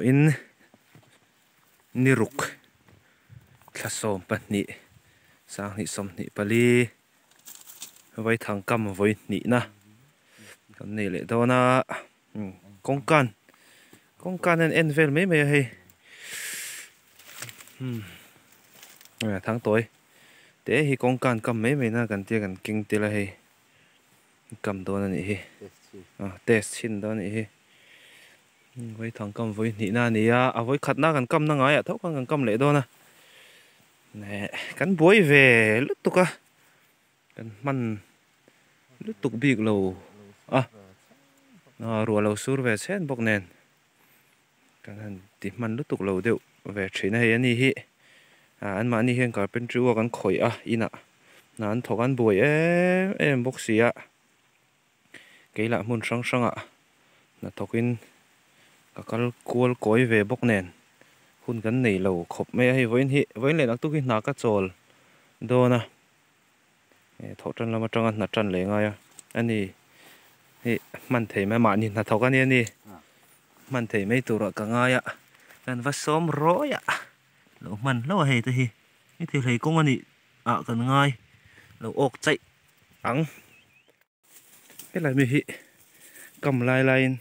in niruk thlasom pahnih sang ni som ni pali Vaithang kam Vawihnihna kan nei le dona kongkan en vel mấy mấy hay tháng tối để hi kongkan kam mấy mấy na kan tia kan king tia la hay kam dona ni hi test chin dona ni hi Vaithang kam Vawihnihna ni a voi khat na kan kam na ngai thau kan kam le dona nè kan boi về lúc tục à kan man lúc tục big lâu rùa lâu sur về sen bọc nền kan han ti man lúc tục lâu đều về chuyện này anh hi anh mà anh hiền cả bên chú kan khoi ina na anh thọ kan boi em bốc xì cái lạ mun sang sang na thokin cả cái cuol cối về bốc nền hun kan nei lo khop me hay với lại nó tu khi na ka chol do na thọ chân lama trang na chân le ngay anh hi man thei me ma ni na thọ kan ni man thei me tu ra ka ngay kan va som ro ya lo man lo hay te hi ni thì thei công ani kan ngay lo ok chạy ang cái lại mi hi cầm lai lai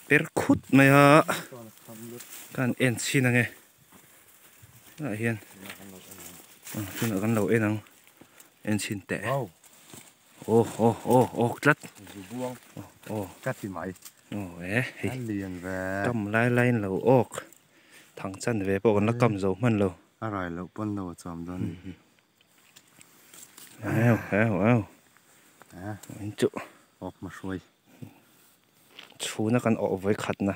perkut mày kan en xin nghe lại hiền xin ở căn đầu en xin tệ lát cắt thì mày liền về cầm lai lai lầu ốc thằng chân về bộ còn nó cầm dầu mần lầu rồi lầu bún lầu chòm đó anh chịu ốc mà xuôi chú nó cần ổ với khát nè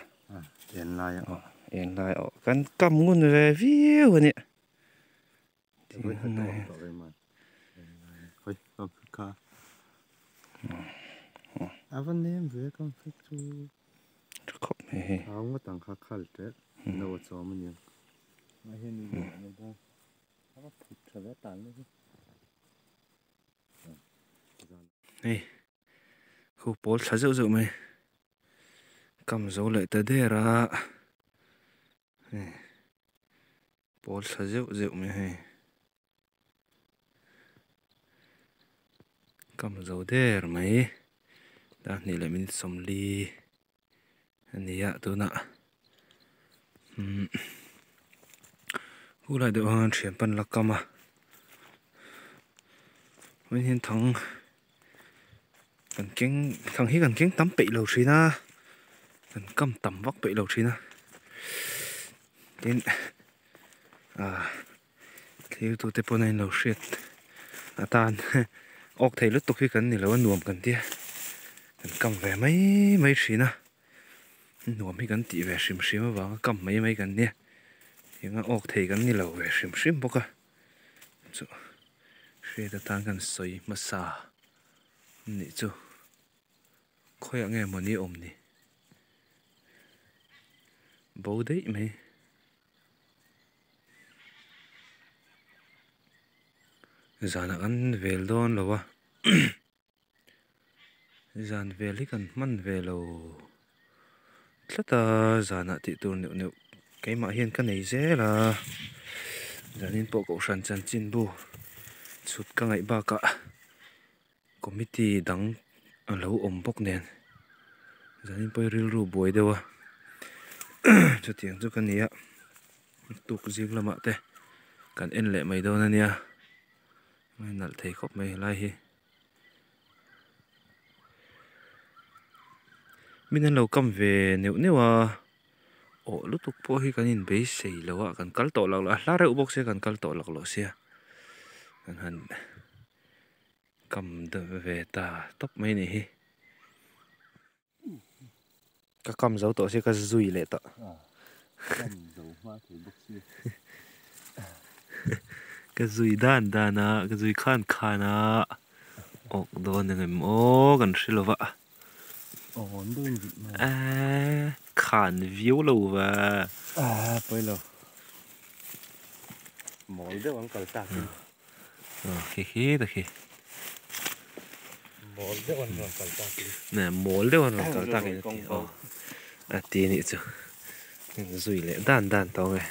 yên lại cần cầm nguồn về viu vậy nè vẫn ném về con phải chú khóc mày không có tầng khát đấy đâu cho mình nhiều mà hiện nay người ta nó thụt trở về tàn luôn này khu bố thả rượu mày cầm dấu lại tới đây ra bố thả rượu mày hay cầm dấu đây mày đang này lại mình sống ly anh ấy tôi nè lại được hơn chuyển phần là cầm mình hiện thằng hi cần kính tắm bị lầu xí na cần cầm tầm vóc bị lầu xí na đến thiếu tụi tép này lầu xịt tan ốc thầy lúc tục khi cần thì lầu nuông cần tia cần cầm về mấy xí na nuông khi cần tỉ về xìm vào cầm mấy cần tia thì ngã ốc thầy cần thì lầu về xìm bốc chú xí ta tan cần soi massage nị chú khỏe nghe mà ni ôm nị bố đấy mày giờ là ăn về luôn rồi à giờ về lấy cần măn về lầu rất là giờ là thị trường liệu cái mà hiện cái này dễ là giờ nên bộ cổ sản chân chín bu chút các ngày ba cả committee đắng ở lâu ôm bốc nền giờ nên bây rìu rù bồi đâu cho tiếng cho cái này tục riêng là mạ thế cần en lệ mày đâu nè nha mày nãy thấy khóc mày lại hi mình nên lâu cầm về nếu lúc tục po hi cần in bế sấy lâu cần cắt tổ lạc lá rau bốc xe cần cắt tổ lạc lỗ xe cần hẳn cầm về ta tóc mấy này cái cầm dấu tổ sẽ cái dùi lệ tọ cái dùi đan à cái dùi khan à ốc đồ này mô gần xí lo vạ khan view lâu và bây giờ mỗi đứa vẫn còn tạc khi được khi nè mổ đấy còn cả ta cái à tiền này chứ rồi lệ đan đan to nghe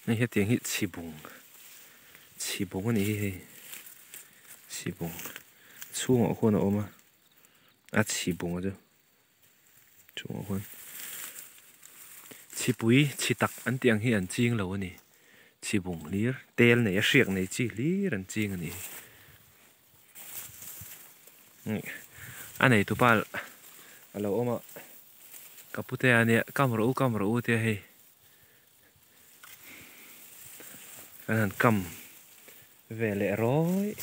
này hết tiếng hít chỉ bùng cái này chỉ bùng chu ngõ khuôn nó mà à chỉ bùng rồi chu ngõ khuôn chỉ bùi chỉ tắc anh tiếng hi anh chiên lâu này chỉ bùng lia tel này sẹc này chỉ lia anh chiên này anh này tụi ba lâu mà kapute anh này cam rau thế anh cầm về lệ rồi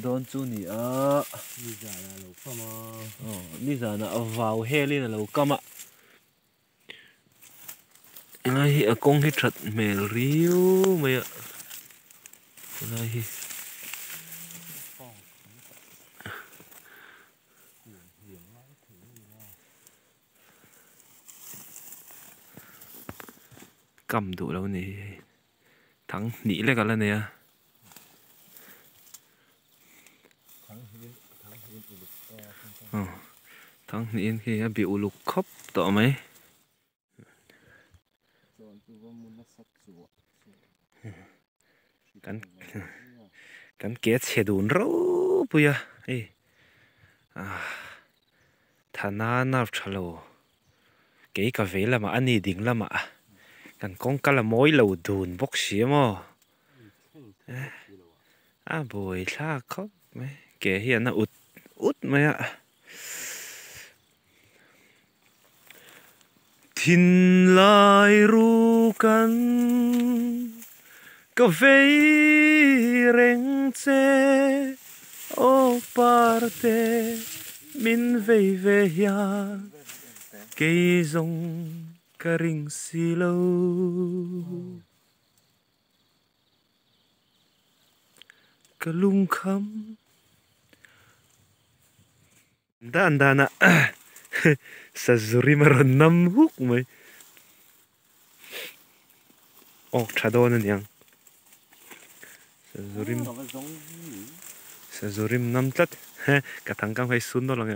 đón chú nhỉ bây giờ là lâu không mà bây giờ nó vào hè lên là lâu cầm ạ này hi công hi trật mèo riu mày ạ này hi cầm đủ đâu nè thắng nỉ lại cả lần này à thắng nỉ khi bị lục khóc tỏ mấy cắn két xe đồn râu bây giờ ê thà na trả lô cái cà phê là mà anh đi đỉnh là mà cần con cá là mối lầu đồn bốc xía mà à bồi xa khóc mấy kẻ hiện nó út mấy ạ thiên lai ru căn cà phê reng che ô parte min về ya cây rong cà ring xì lâu cà lung khăm đan ạ sa zuri mà rồi năm hút mày ốc trà đô nè nhang sa zuri năm tết cả thằng cam hay sun đó là nghe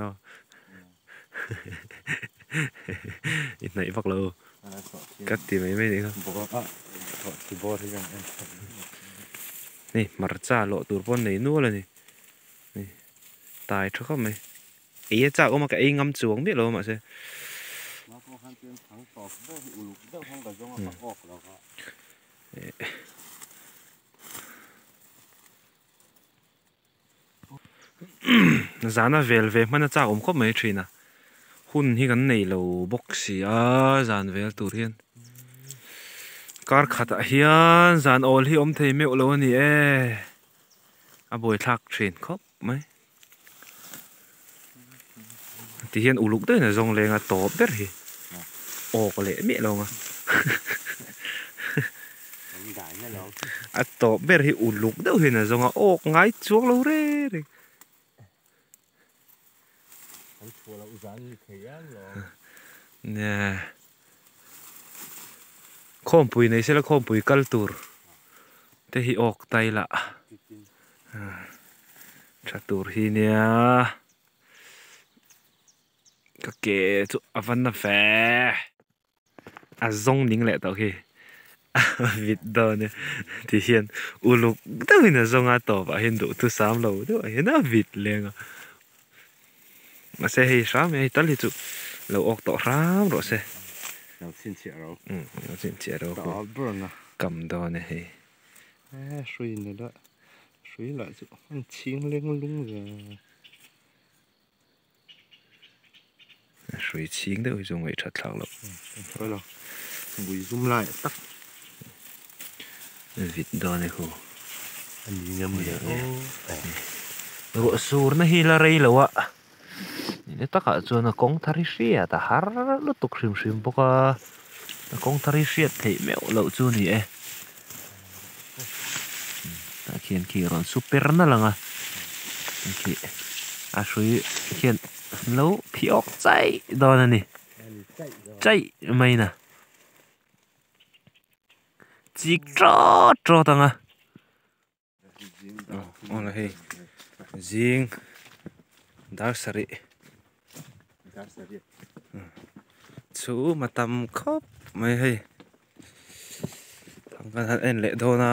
ít này vắt lâu cắt thì mấy đấy không nè mar cha lộ tụi con này nuôi là nè tài cho không mày ý cha ôm cái ngâm xuống biết đâu mà xem giá nó về mà nó cha ôm có mấy chuyện à hun hi kan nei lo boxi a zan vel tur hian kar khata hian zan ol hi om thei meu lo ni e a boi thak thin khop mai ti hian uluk de na zong lenga top ber hi o ko le mi lo nga a top ber hi uluk de hi na zong a ok ngai chuak lo re nè khom pui này sẽ là khom pui culture thế hi ok tay lạ chặt tur hi nè cái kệ chỗ avan na phè zong nính lệ tao khi vịt đờ nè thì hiền uluk tao hi na zong a to và hiền đủ thứ sáu lâu đó hiền na vịt lên mà xe hay sao mày tao đi chụp lâu ốc tỏ rám rồi xe lâu xin chè rồi lâu xin chè rồi tỏ bờn à cầm đó này hay suy này đó suy lại chụp ăn chiên lên lung rồi suy chiên đó dùng vậy thật thạo lắm thôi rồi bùi zoom lại tắt vịt đó này hồ anh đi nhầm vậy rồi sur nó hi là rây lâu ạ ini tak aja na kong thari sia ta har lu tuk sim boka na kong thari sia thei meo lo chu ni e ta khian khi ron super na langa khi a shui khian lo phiok chai don ani chai mai na chik tro tanga ona hei zing dar sari chu matam khop mai hei thằng kan han en le dona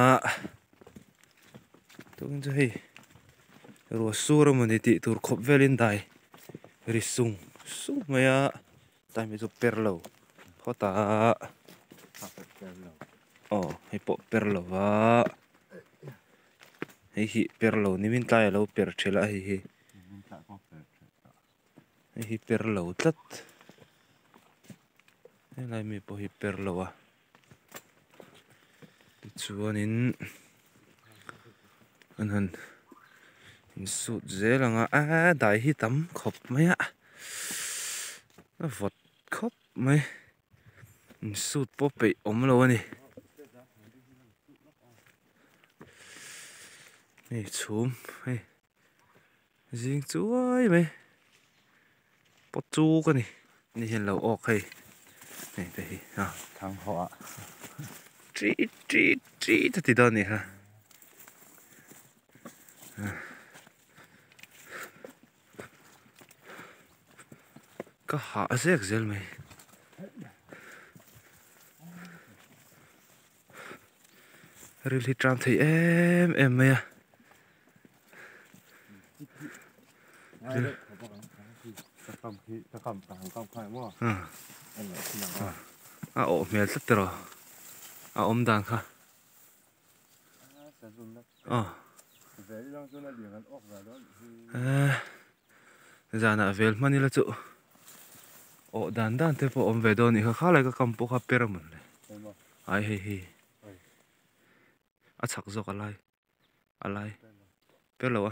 tung chu hei ro sur mani ti tur khop velin dai ri sung maya tai mi chu perlo khota hei po perlo wa hei hi perlo ni min tai lo per thela hei hi perlo tlat hei lai mi po hi perlo wa chuanin an han in suit zelanga dai hi tam khop maya vot khop mai in suit po pe om lo ani hei chum hei jing chuai mai po chu ka ni hian lo ok hei hei te hi ha thang hoa tri ta ti don ni ha có họ rất dễ mày really tram thì em mày à ồ mẹ rất rồi ôm đàn ha giờ nãy về mà đi là chỗ đàn thế phụ ôm về đâu nhỉ khá là cái cầm bốc hấp bể mình ai hi chắc rồi alai bể lâu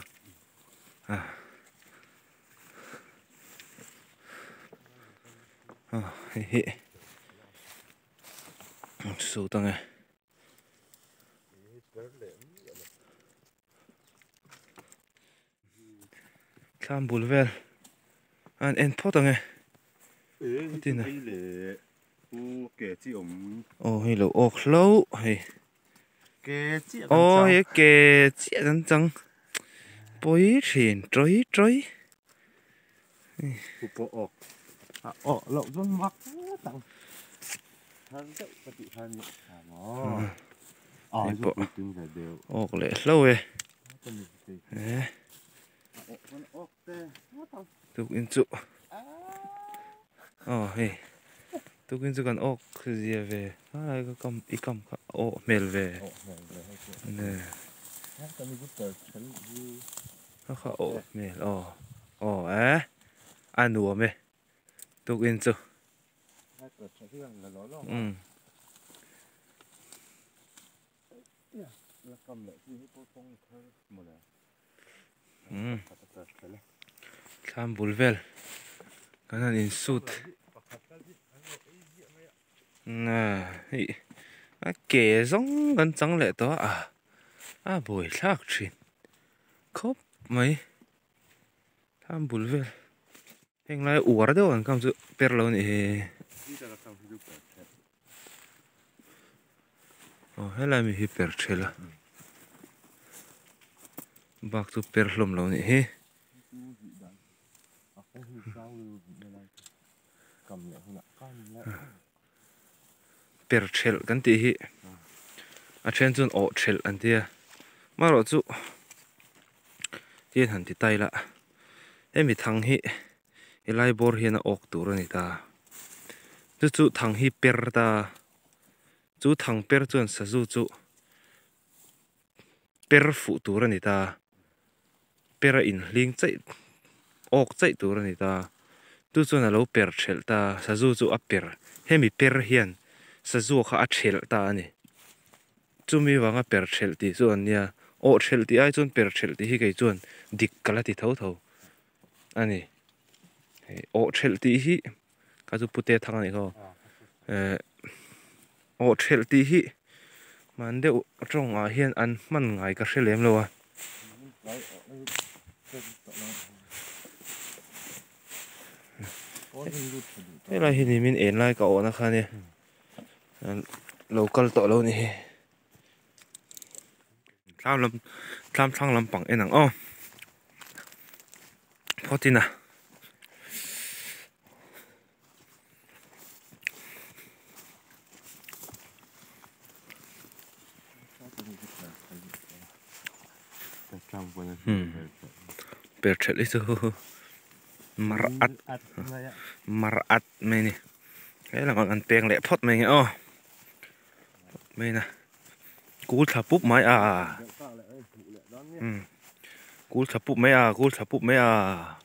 hi số tăng này tham bùn vel anh em phốt tăng này tin này hay là lâu hay hay kề chia cắn trăng bối chuyển trôi lậu dân mắc tặng than dậy và tự than nhẹ lệ lâu ấy tục in trụ hey tục in trụ còn cái gì về cái cầm mèl về nè nó khó mèl ăn nùa mè tục in trụ tham bùn vel cái này in suit kể giống gần trắng lệ đó buổi lạc chuyện khóc mấy tham bùn vel hình lại ủa đâu anh cầm sự per lâu này hay là mình per chela bác tu per lom lâu này per chel kan ti hi a chen chun chel an tia ma ro chu tien han ti tai la emi thang hi elai bor hian a ok tur ani ta chu thang hi per ta chu thang per chuan sa chu per fu tur ani ta per in hling chai ok chai tur ani ta tu chuan a lo per chel ta sa chu a per hemi per hian sa zu kha a thel ta ani chumi wanga per thel ti chuan nia thel ti ai chuan per thel ti hi kei chuan dik kala ti tho ani thel ti hi ka chu pute thang ani ho thel ti hi man deuh trong à hian an man ngai ka hrilem lo a thế là hiện mình ến lại cậu nó khá nè local tổ lâu nè tham thang làm bằng ến nặng ô phó tin à bẹt chết đi thôi marat mày nè cái là bằng ăn bèn lẹ phốt mày nghe ô mày nè cú thả búp máy à cú thả búp máy à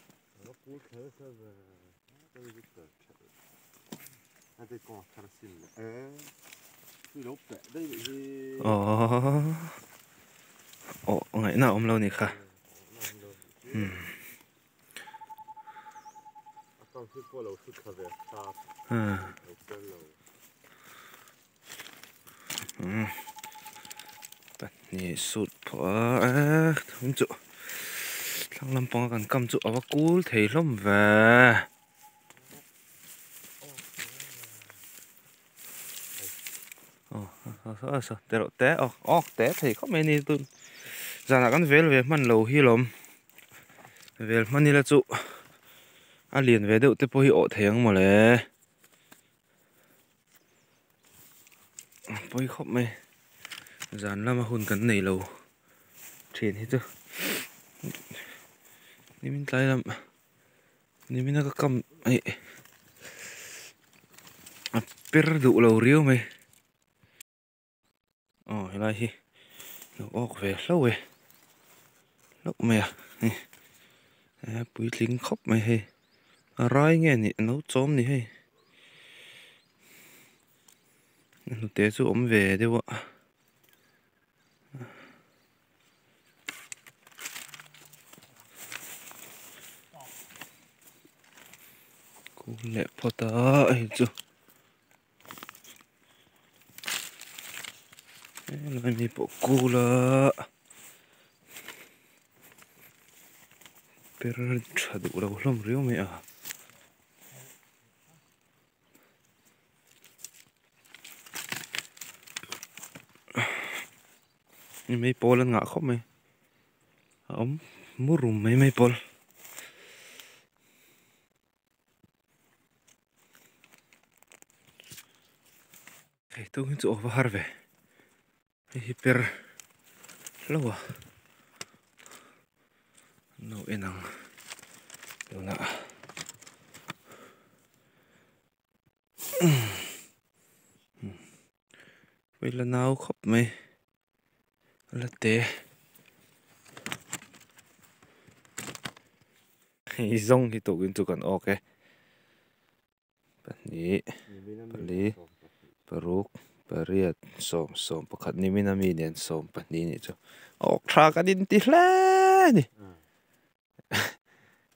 ngày nào ông lâu nè khá nè sụt phở không chịu thằng làm bông còn cầm chịu ở cú thấy lắm về té thì có mấy nè tôi giờ là con về mình lâu hi lắm về mình đi là chịu liền về đâu tiếp bôi ổ thiêng mà lẽ bôi khóc mày dàn là mà hôn cắn này lâu trên hết chưa nên mình tay làm nên mình có cầm ấy per đủ lâu riêu mày lại hi ốc về lâu về lúc mày bụi lính khóc mày hay rai nghe nè nấu chóm nè hay lúc té chú ốm về đấy vợ cô lẹ phô ta ấy chú lại mi bộ cô là per trả đủ đâu lắm riêu mày à mấy bò lên ngã khóc mày ống mua rùm mấy bò cái tôi cũng chỗ vào về hiper lâu à nấu enang đâu nè vậy là nào khóc mày là té rong thì tụi chúng còn ok bani bali peruk periat som pakhat ni minami nen som pani ni chu ok thra ka din ti hle ni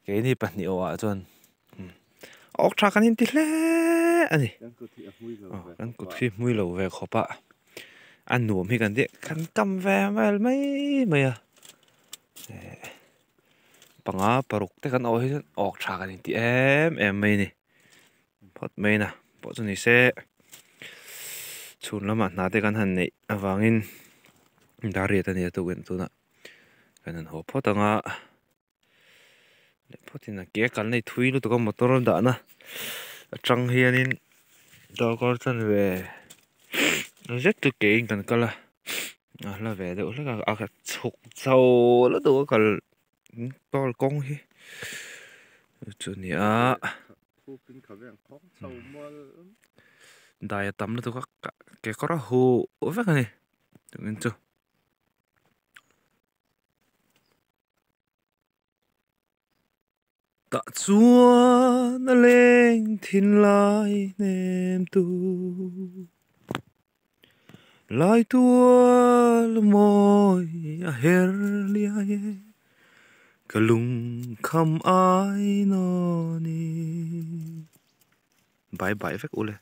cái ni pani o chuan ok thra ka din ti hle ani kan kut khi mui lo ve khopa an nuam hi kan de kan kam ve mal mai à panga paruk te kan o hi ok thra ka din ti em mai ni phot mai na po chu ni se chun lama na te kan han nei awangin dari ta ni tu gen tu na kan han ho photanga le photina ke kal nei thui lu to ka motor da na atang hianin dogor chan ve rất tu ke kan kala la ve de la ka chuk chau la do kal tol kong hi chu ni a đại tắm nó tôi cái có hồ ở vách này tự nhiên chưa tạ chúa nó lên thiên lai nem tu lai tua lu môi a her lia cả lùng khăm ai nó ni bye bye vách u lên